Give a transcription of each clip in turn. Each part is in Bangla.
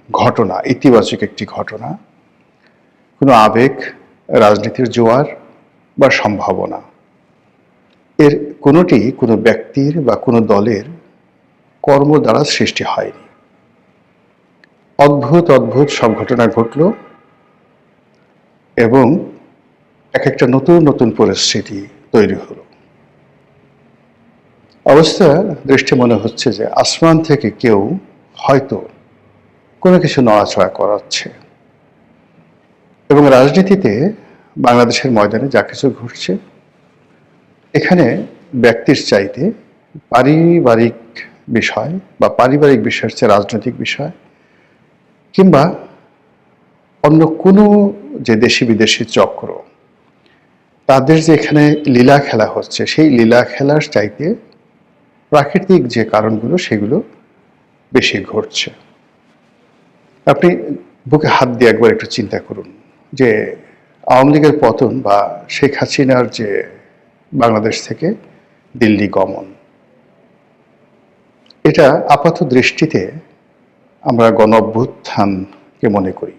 ঘটনা, ইতিবাচক একটি ঘটনা, কোনো আবেগ, রাজনীতির জোয়ার বা সম্ভাবনা, এর কোনোটি কোনো ব্যক্তির বা কোনো দলের কর্ম দ্বারা সৃষ্টি হয়নি। অদ্ভুত অদ্ভুত সব ঘটনা ঘটল এবং এক একটা নতুন নতুন পরিস্থিতি তৈরি হলো। অবস্থা দৃষ্টি মনে হচ্ছে যে আসমান থেকে কেউ হয়তো কোনো কিছু নড়াচড়া করাচ্ছে এবং রাজনীতিতে বাংলাদেশের ময়দানে যা কিছু ঘটছে, এখানে ব্যক্তির চাইতে পারিবারিক বিষয় বা পারিবারিক বিষয়ের চেয়ে রাজনৈতিক বিষয় কিংবা অন্য কোনো যে দেশি বিদেশি চক্র, তাদের যে এখানে লীলা খেলা হচ্ছে, সেই লীলা খেলার চাইতে প্রাকৃতিক যে কারণগুলো সেগুলো বেশি ঘটছে। আপনি বুকে হাত দিয়ে একবার একটু চিন্তা করুন যে আওয়ামী লীগের পতন বা শেখ হাসিনার যে বাংলাদেশ থেকে দিল্লি গমন, এটা আপাত দৃষ্টিতে আমরা গণ অভ্যুত্থানকে মনে করি,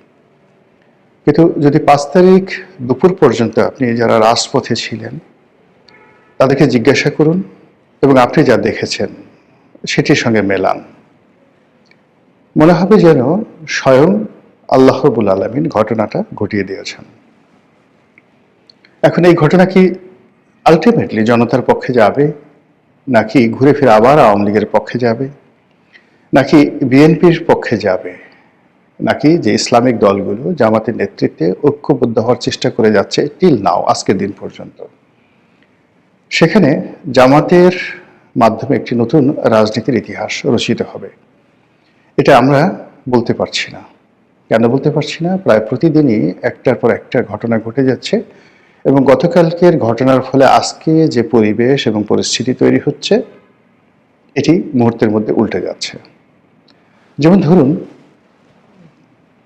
কিন্তু যদি 5 তারিখ দুপুর পর্যন্ত আপনি যারা রাজপথে ছিলেন তাদেরকে জিজ্ঞাসা করুন এবং আপনি যা দেখেছেন সেটির সঙ্গে মেলান, মনে হবে যেন স্বয়ং আল্লাহ রাব্বুল আলামিন ঘটনাটা ঘটিয়ে দিয়েছেন। এখন এই ঘটনা কি আলটিমেটলি জনতার পক্ষে যাবে, নাকি ঘুরে ফিরে আবার আওয়ামী লীগের পক্ষে যাবে, নাকি বিএনপির পক্ষে যাবে, নাকি যে ইসলামিক দলগুলো জামাতের নেতৃত্বে ঐক্যবদ্ধ হওয়ার চেষ্টা করে যাচ্ছে টিল নাও, আজকের দিন পর্যন্ত, সেখানে জামাতের মাধ্যমে একটি নতুন রাজনীতির ইতিহাস রচিত হবে, এটা আমরা বলতে পারছি না। কেন বলতে পারছি না? প্রায় প্রতিদিনই একটার পর একটা ঘটনা ঘটে যাচ্ছে এবং গতকালকের ঘটনার ফলে আজকে যে পরিবেশ এবং পরিস্থিতি তৈরি হচ্ছে, এটি মুহূর্তের মধ্যে উল্টে যাচ্ছে। যেমন ধরুন,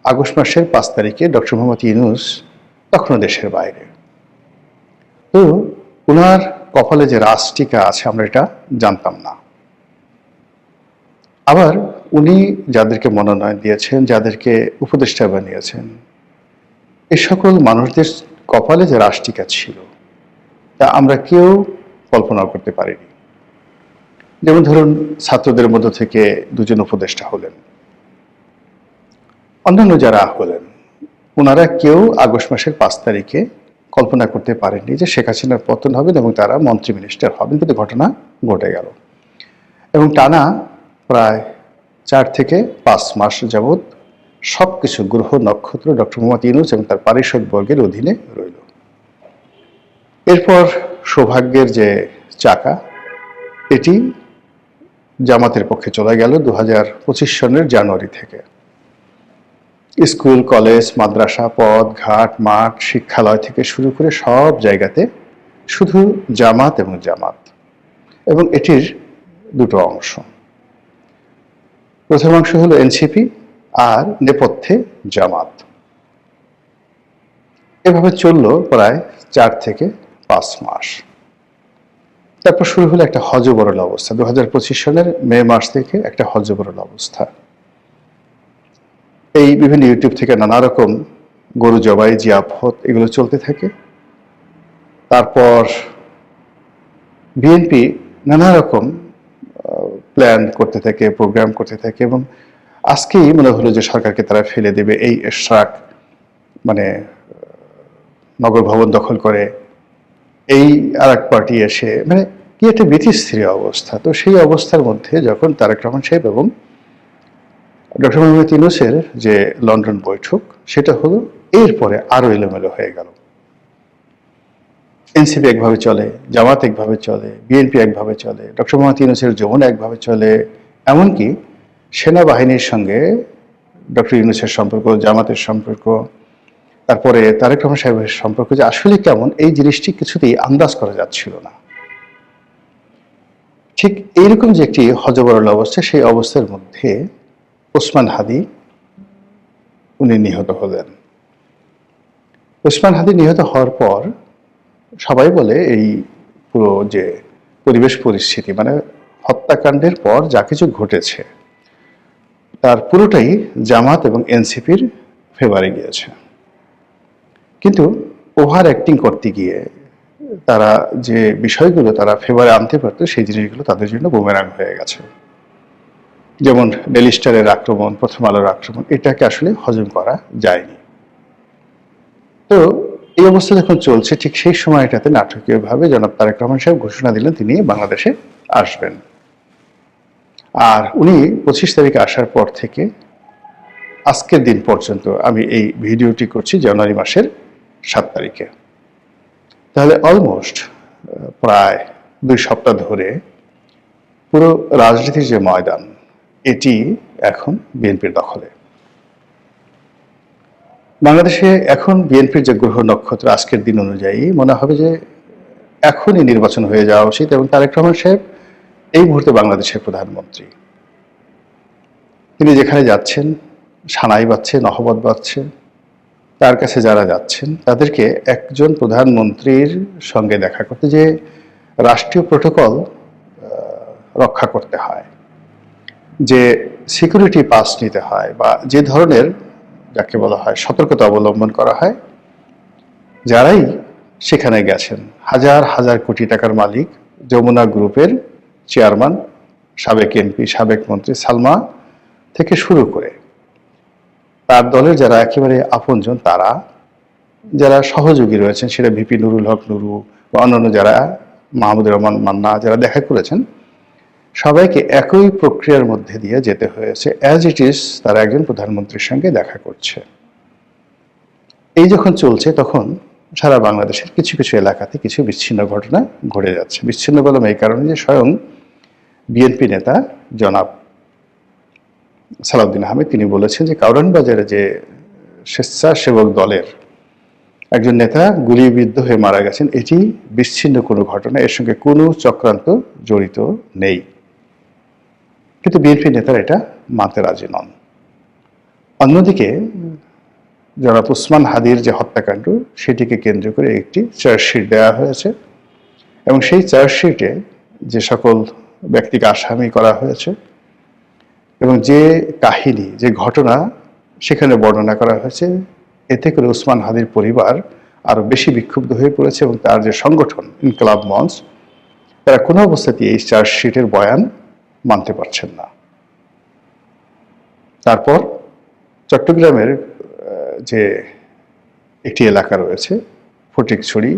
আগস্ট মাসের 5 তারিখে ডক্টর মোহাম্মদ ইউনূস তখনও দেশের বাইরে, তো ওনার কপালে যে রাজটিকা আছে আমরা এটা জানতাম না। আবার উনি যাদেরকে মনোনয়ন দিয়েছেন, যাদেরকে উপদেষ্টা বানিয়েছেন, এ সকল মানুষদের কপালে যে রাজটিকা ছিল তা আমরা কেউ কল্পনা করতে পারিনি। যেমন ধরুন, ছাত্রদের মধ্য থেকে 2 জন উপদেষ্টা হলেন, অন্যান্য যারা হলেন ওনারা কেউ আগস্ট মাসের 5 তারিখে কল্পনা করতে পারেননি যে শেখ হাসিনার পতন হবেন এবং তারা মন্ত্রী মিনিস্টার হবেন, কিন্তু ঘটনা ঘটে গেল এবং টানা প্রায় 4 থেকে 5 মাস যাবৎ সবকিছু গ্রহ নক্ষত্র ডক্টর মোহাম্মদ ইউনূস এবং তার পারিষদবর্গের অধীনে রইল। এরপর সৌভাগ্যের যে চাকা, এটি জামাতের পক্ষে চলে গেল 2025 সনের জানুয়ারি থেকে। স্কুল, কলেজ, মাদ্রাসা, পথ ঘাট, মাঠ, শিক্ষালয় থেকে শুরু করে সব জায়গাতে শুধু জামাত এবং জামাত, এবং এটির 2টো অংশ। প্রথম অংশ হলো এনসিপি আর নেপথ্যে জামাত। এভাবে চলল প্রায় 4 থেকে 5 মাস। তারপর শুরু হলো একটা হযবরল অবস্থা। 2025 সনের মে মাস থেকে একটা হযবরল অবস্থা। এই বিভিন্ন ইউটিউব থেকে নানা রকম গরু জবাই, জিয়াফত এগুলো চলতে থাকে। তারপর বিএনপি নানা রকম প্ল্যান করতে থাকে, প্রোগ্রাম করতে থাকে এবং আজকেই মনে হলো যে সরকারকে তারা ফেলে দেবে। এই এশরাক মানে নগর ভবন দখল করে, এই আর এক পার্টি এসে, মানে কি একটা বিতিস্থির অবস্থা। তো সেই অবস্থার মধ্যে যখন তারেক রহমান সাহেব এবং ডক্টর মোহাম্মদ ইউনূসের যে লন্ডন বৈঠক, সেটা হলো, এরপরে আরো এলোমেলো হয়ে গেল। এনসিপি একভাবে চলে, জামাত একভাবে চলে, বিএনপি একভাবে চলে, ডক্টর মোহাম্মদ ইউনূসের যমুনা একভাবে চলে, এমনকি সেনাবাহিনীর সঙ্গে ডক্টর ইউনূসের সম্পর্ক, জামাতের সম্পর্ক, তারপরে তারেক রহমান সাহেবের সম্পর্ক যে আসলে কেমন, এই জিনিসটি কিছুতেই আন্দাজ করা যাচ্ছিল না। ঠিক এইরকম যে একটি হযবরল অবস্থা, সেই অবস্থার মধ্যে ওসমান হাদী উনি নিহত হলেন। ওসমান হাদী নিহত হওয়ার পর সবাই বলে এই পুরো যে পরিবেশ পরিস্থিতি, মানে হত্যাকাণ্ডের পর যা কিছু ঘটেছে, তার পুরোটাই জামাত এবং এনসিপির ফেভারে গিয়েছে। কিন্তু ওভার অ্যাক্টিং করতে গিয়ে তারা যে বিষয়গুলো তারা ফেভারে আনতে পারতো সেই জিনিসগুলো তাদের জন্য বুমেরাং হয়ে গেছে। যেমন ডেইলি স্টারের আক্রমণ, প্রথম আলোর আক্রমণ, এটাকে আসলে হজম করা যায়নি। তো এই অবস্থা যখন চলছে ঠিক সেই সময়টাতে নাটকীয়ভাবে জনাব তারেক রহমান সাহেব ঘোষণা দিলেন তিনি বাংলাদেশে আসবেন। আর উনি 25 তারিখে আসার পর থেকে আজকের দিন পর্যন্ত, আমি এই ভিডিওটি করছি জানুয়ারি মাসের 7 তারিখে, তাহলে অলমোস্ট প্রায় 2 সপ্তাহ ধরে পুরো রাজনীতির যে ময়দান এটি এখন বিএনপির দখলে। বাংলাদেশে এখন বিএনপির যে গ্রহ নক্ষত্র আজকের দিন অনুযায়ী মনে হবে যে এখনই নির্বাচন হয়ে যাওয়া উচিত এবং তারেক রহমান সাহেব এই মুহূর্তে বাংলাদেশের প্রধানমন্ত্রী। তিনি যেখানে যাচ্ছেন সানাই বাজছে, নহবত বাজছে, তার কাছে যারা যাচ্ছেন তাদেরকে একজন প্রধানমন্ত্রীর সঙ্গে দেখা করতে যে রাষ্ট্রীয় প্রোটোকল রক্ষা করতে হয়, যে সিকিউরিটি পাস নিতে হয়, বা যে ধরনের যাকে বলা হয় সতর্কতা অবলম্বন করা হয়, যারাই সেখানে গেছেন, হাজার হাজার কোটি টাকার মালিক যমুনা গ্রুপের চেয়ারম্যান, সাবেক এমপি, সাবেক মন্ত্রী সালমা থেকে শুরু করে তার দলের যারা একেবারে আপনজন, তারা যারা সহযোগী রয়েছেন, সেটা ভিপি নুরুল হক নুরু বা অন্যান্য যারা, মাহমুদুর রহমান মান্না, যারা দেখা করেছেন, সবাইকে একই প্রক্রিয়ার মধ্যে দিয়ে যেতে হয়েছে। অ্যাজ ইট ইজ তারা একজন প্রধানমন্ত্রীর সঙ্গে দেখা করছে। এই যখন চলছে তখন সারা বাংলাদেশের কিছু কিছু এলাকাতে কিছু বিচ্ছিন্ন ঘটনা ঘটে যাচ্ছে। বিচ্ছিন্ন বললাম এই কারণে যে স্বয়ং বিএনপি নেতা জনাব সালাউদ্দিন আহমেদ তিনি বলেছেন যে কাউরান বাজারে যে স্বেচ্ছাসেবক দলের একজন নেতা গুলিবিদ্ধ হয়ে মারা গেছেন, এটি বিচ্ছিন্ন কোনো ঘটনা, এর সঙ্গে কোনো চক্রান্ত জড়িত নেই। কিন্তু বিএনপি নেতারা এটা মানতে রাজি নন। অন্যদিকে জনাব উসমান হাদির যে হত্যাকাণ্ড সেটিকে কেন্দ্র করে একটি চার্জশিট দেওয়া হয়েছে এবং সেই চার্জশিটে যে সকল ব্যক্তিকে আসামি করা হয়েছে এবং যে কাহিনী, যে ঘটনা সেখানে বর্ণনা করা হয়েছে, এতে করে উসমান হাদির পরিবার আরো বেশি বিক্ষুব্ধ হয়ে পড়েছে এবং তার যে সংগঠন ইনকলাব মঞ্চ, তারা কোনো অবস্থাতেই এই চার্জশিটের বয়ান মানতে পারছেন না। তারপর চট্টগ্রামের যে একটি এলাকা রয়েছে ফটিকছড়ি,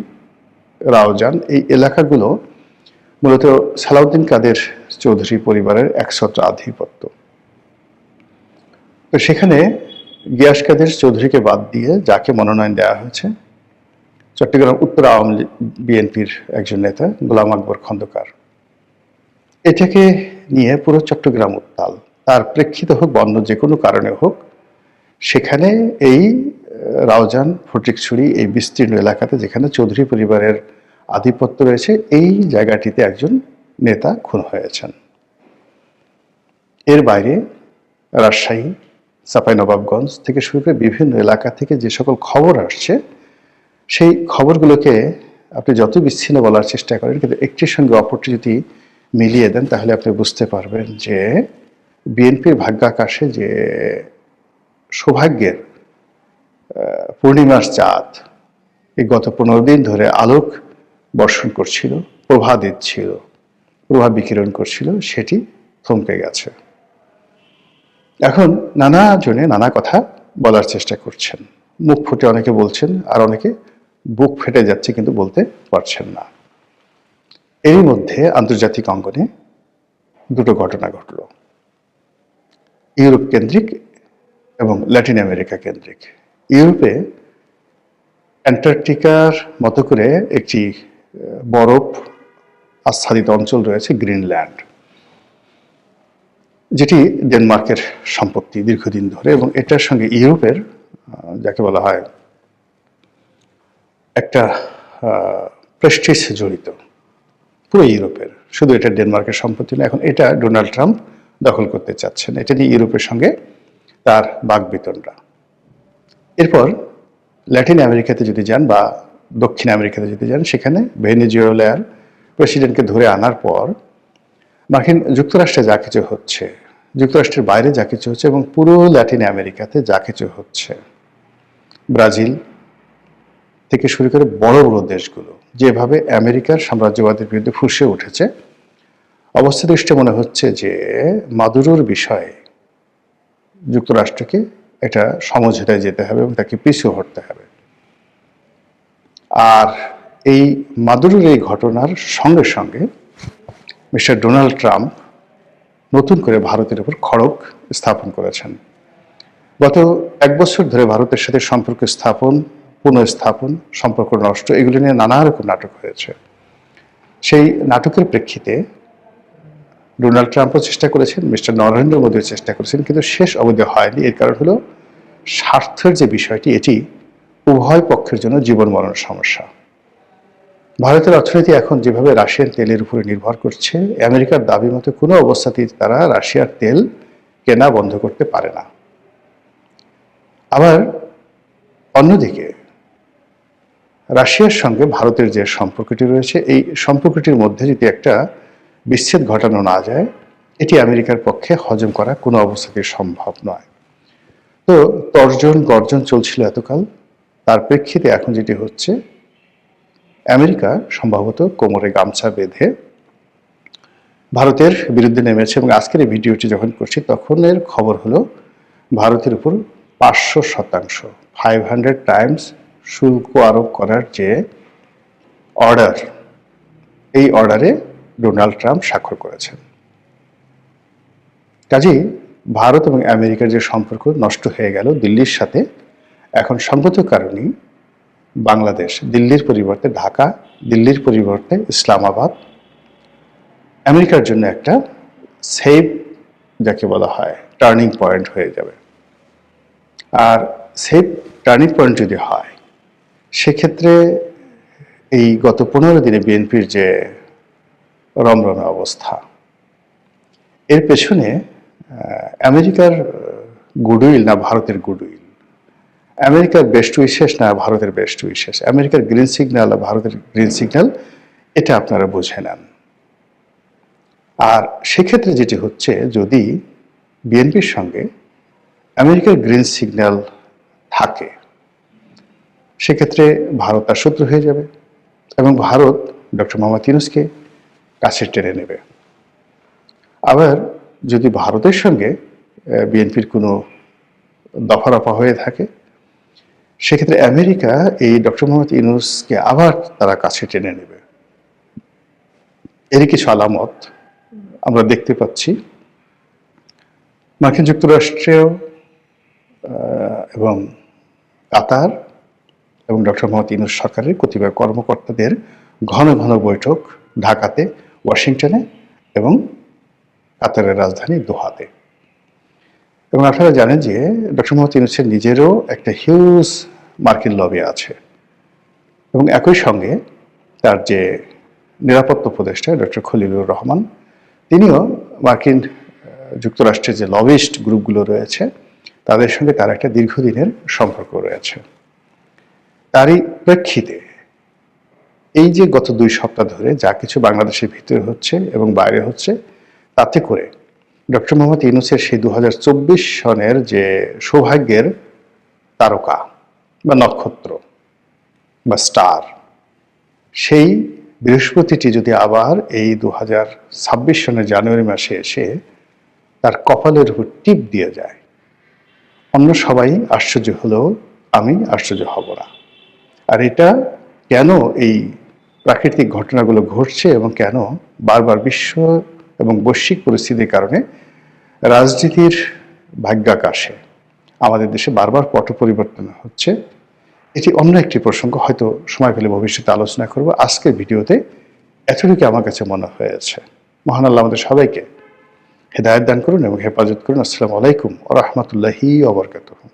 রাউজান, এই এলাকাগুলো মূলত সালাউদ্দিন কাদের চৌধুরী পরিবারের একছত্র আধিপত্য। তো সেখানে গিয়াস কাদের চৌধুরীকে বাদ দিয়ে যাকে মনোনয়ন দেওয়া হয়েছে চট্টগ্রাম উত্তর আওয়ামী লীগ বিএনপির একজন নেতা গোলাম আকবর খন্দকার, এটাকে নিয়ে পুরো চট্টগ্রাম উত্তাল। তার প্রেক্ষিতে হোক বা অন্য যে কোনো কারণে হোক, সেখানে এই রাউজান, ফটিকছড়ি, এই বিস্তীর্ণ এলাকাতে যেখানে চৌধুরী পরিবারের আধিপত্য রয়েছে, এই জায়গাটিতে একজন নেতা খুন হয়েছেন। এর বাইরে রাজশাহী, চাঁপাইনবাবগঞ্জ থেকে শুরু করে বিভিন্ন এলাকা থেকে যে সকল খবর আসছে, সেই খবরগুলোকে আপনি যত বিচ্ছিন্ন বলার চেষ্টা করেন, কিন্তু একটির সঙ্গে অপরটি যদি মিলিয়ে দেন তাহলে আপনি বুঝতে পারবেন যে বিএনপির ভাগ্যাকাশে যে সৌভাগ্যের পূর্ণিমার চাঁদ এই গত 15 দিন ধরে আলোক বর্ষণ করছিল, প্রভা দিচ্ছিল, প্রভা বিকিরণ করছিল, সেটি থমকে গেছে। এখন নানা জনে নানা কথা বলার চেষ্টা করছেন, মুখ ফুটে অনেকে বলছেন, আর অনেকে বুক ফেটে যাচ্ছে কিন্তু বলতে পারছেন না। এরই মধ্যে আন্তর্জাতিক অঙ্গনে দুটো ঘটনা ঘটল, ইউরোপ কেন্দ্রিক এবং ল্যাটিন আমেরিকা কেন্দ্রিক। ইউরোপে অ্যান্টার্কটিকার মতো করে একটি বরফ আচ্ছাদিত অঞ্চল রয়েছে, গ্রিনল্যান্ড, যেটি ডেনমার্কের সম্পত্তি দীর্ঘদিন ধরে, এবং এটার সঙ্গে ইউরোপের যাকে বলা হয় একটা প্রেস্টিজ জড়িত, পুরো ইউরোপের, শুধু এটা ডেনমার্কের সম্পত্তি না। এখন এটা ডোনাল্ড ট্রাম্প দখল করতে চাচ্ছেন, এটা নিয়ে ইউরোপের সঙ্গে তার বাকবিতণ্ডা। এরপর ল্যাটিন আমেরিকাতে যদি যান বা দক্ষিণ আমেরিকাতে যদি যান, সেখানে ভেনেজুয়েলার প্রেসিডেন্টকে ধরে আনার পর মার্কিন যুক্তরাষ্ট্রে যা কিছু হচ্ছে, যুক্তরাষ্ট্রের বাইরে যা কিছু হচ্ছে এবং পুরো ল্যাটিন আমেরিকাতে যা কিছু হচ্ছে, ব্রাজিল থেকে শুরু করে বড় বড় দেশগুলো যেভাবে আমেরিকার সাম্রাজ্যবাদের বিরুদ্ধে ফুঁসে উঠেছে, অবস্থা দৃষ্টে মনে হচ্ছে যে মাদুরোর বিষয়ে যুক্তরাষ্ট্রকে এটা সমঝোতায় যেতে হবে এবং তাকে পিছু হটতে হবে। আর এই মাদুরোর এই ঘটনার সঙ্গে সঙ্গে মিস্টার ডোনাল্ড ট্রাম্প নতুন করে ভারতের উপর খড়গ স্থাপন করেছেন। গত 1 বছর ধরে ভারতের সাথে সম্পর্ক স্থাপন, পুনঃস্থাপন, সম্পর্ক নষ্ট, এগুলি নিয়ে নানা রকম নাটক হয়েছে। সেই নাটকের প্রেক্ষিতে ডোনাল্ড ট্রাম্পও চেষ্টা করেছেন, মিস্টার নরেন্দ্র মোদীও চেষ্টা করেছেন, কিন্তু শেষ অবধি হয়নি। এর কারণ হলো স্বার্থের যে বিষয়টি, এটি উভয় পক্ষের জন্য জীবন মরণ সমস্যা। ভারতের অর্থনীতি এখন যেভাবে রাশিয়ান তেলের উপরে নির্ভর করছে, আমেরিকার দাবি মতো কোনো অবস্থাতেই তারা রাশিয়ার তেল কেনা বন্ধ করতে পারে না। আবার অন্যদিকে রাশিয়ার সঙ্গে ভারতের যে সম্পর্কটি রয়েছে, এই সম্পর্কটির মধ্যে যদি একটা বিচ্ছেদ ঘটানো না যায়, এটি আমেরিকার পক্ষে হজম করা কোনো অবস্থাতেই সম্ভব নয়। তো তর্জন গর্জন চলছিল এতকাল, তার প্রেক্ষিতে এখন যেটি হচ্ছে, আমেরিকা সম্ভবত কোমরে গামছা বেঁধে ভারতের বিরুদ্ধে নেমেছে। এবং আজকের এই ভিডিওটি যখন করছি তখনের খবর হলো ভারতের উপর 500%, 500 টাইমস শুল্ক আরোপ করার যে অর্ডার, এই অর্ডারে ডোনাল্ড ট্রাম্প স্বাক্ষর করেছেন। কাজেই ভারত এবং আমেরিকার যে সম্পর্ক নষ্ট হয়ে গেল দিল্লির সাথে, এখন সঙ্গত কারণেই বাংলাদেশ দিল্লির পরিবর্তে ঢাকা, দিল্লির পরিবর্তে ইসলামাবাদ আমেরিকার জন্য একটা সেফ, যাকে বলা হয় টার্নিং পয়েন্ট হয়ে যাবে। আর সেফ টার্নিং পয়েন্ট যদি হয়, সেক্ষেত্রে এই গত 15 দিনে বিএনপির যে রমরমে অবস্থা, এর পেছনে আমেরিকার গুডউইল না ভারতের গুডউইল, আমেরিকার বেস্ট উইশেস না ভারতের বেস্ট উইশেস, আমেরিকার গ্রিন সিগন্যাল না ভারতের গ্রিন সিগন্যাল, এটা আপনারা বুঝে নেন। আর সেক্ষেত্রে যেটি হচ্ছে, যদি বিএনপির সঙ্গে আমেরিকার গ্রিন সিগন্যাল থাকে, সেক্ষেত্রে ভারত তার শত্রু হয়ে যাবে এবং ভারত ডক্টর মোহাম্মদ ইউনূসকে কাছে টেনে নেবে। আবার যদি ভারতের সঙ্গে বিএনপির কোনো দফারফা হয়ে থাকে, সেক্ষেত্রে আমেরিকা এই ডক্টর মোহাম্মদ ইউনূসকে আবার তারা কাছে টেনে নেবে। এরই কিছু আলামত আমরা দেখতে পাচ্ছি। মার্কিন যুক্তরাষ্ট্রেও এবং কাতার এবং ডক্টর মোহাম্মদ ইউনূস সরকারের কতিপয় কর্মকর্তাদের ঘন ঘন বৈঠক ঢাকাতে, ওয়াশিংটনে এবং কাতারের রাজধানী দোহাতে। এবং আপনারা জানেন যে ডক্টর মোহাম্মদ ইউনূসের নিজেরও একটা হিউজ মার্কিন লবি আছে এবং একই সঙ্গে তার যে নিরাপত্তা উপদেষ্টা ডক্টর খলিলুর রহমান, তিনিও মার্কিন যুক্তরাষ্ট্রের যে লবিস্ট গ্রুপগুলো রয়েছে তাদের সঙ্গে তার একটা দীর্ঘদিনের সম্পর্ক রয়েছে। তারই প্রেক্ষিতে এই যে গত 2 সপ্তাহ ধরে যা কিছু বাংলাদেশের ভিতরে হচ্ছে এবং বাইরে হচ্ছে, তাতে করে ডক্টর মোহাম্মদ ইউনূসের সেই 2024 সনের যে সৌভাগ্যের তারকা বা নক্ষত্র বা স্টার, সেই বৃহস্পতিটি যদি আবার এই 2026 সনের জানুয়ারি মাসে এসে তার কপালের উপর টিপ দিয়ে যায়, অন্য সবাই আশ্চর্য হলেও আমি আশ্চর্য হব না। আর এটা কেন এই প্রাকৃতিক ঘটনাগুলো ঘটছে এবং কেন বারবার বিশ্ব এবং বৈশ্বিক পরিস্থিতির কারণে রাজনীতির ভাগ্যাকাশে আমাদের দেশে বারবার পট পরিবর্তন হচ্ছে, এটি অন্য একটি প্রসঙ্গ, হয়তো সময় পেলে ভবিষ্যতে আলোচনা করব। আজকের ভিডিওতে এতটুকু আমার কাছে মনে হয়েছে। মহান আল্লাহ আমাদের সবাইকে হেদায়েত দান করুন এবং হেফাজত করুন। আসসালামু আলাইকুম ওয়া রাহমাতুল্লাহি ওয়া বারাকাতুহু।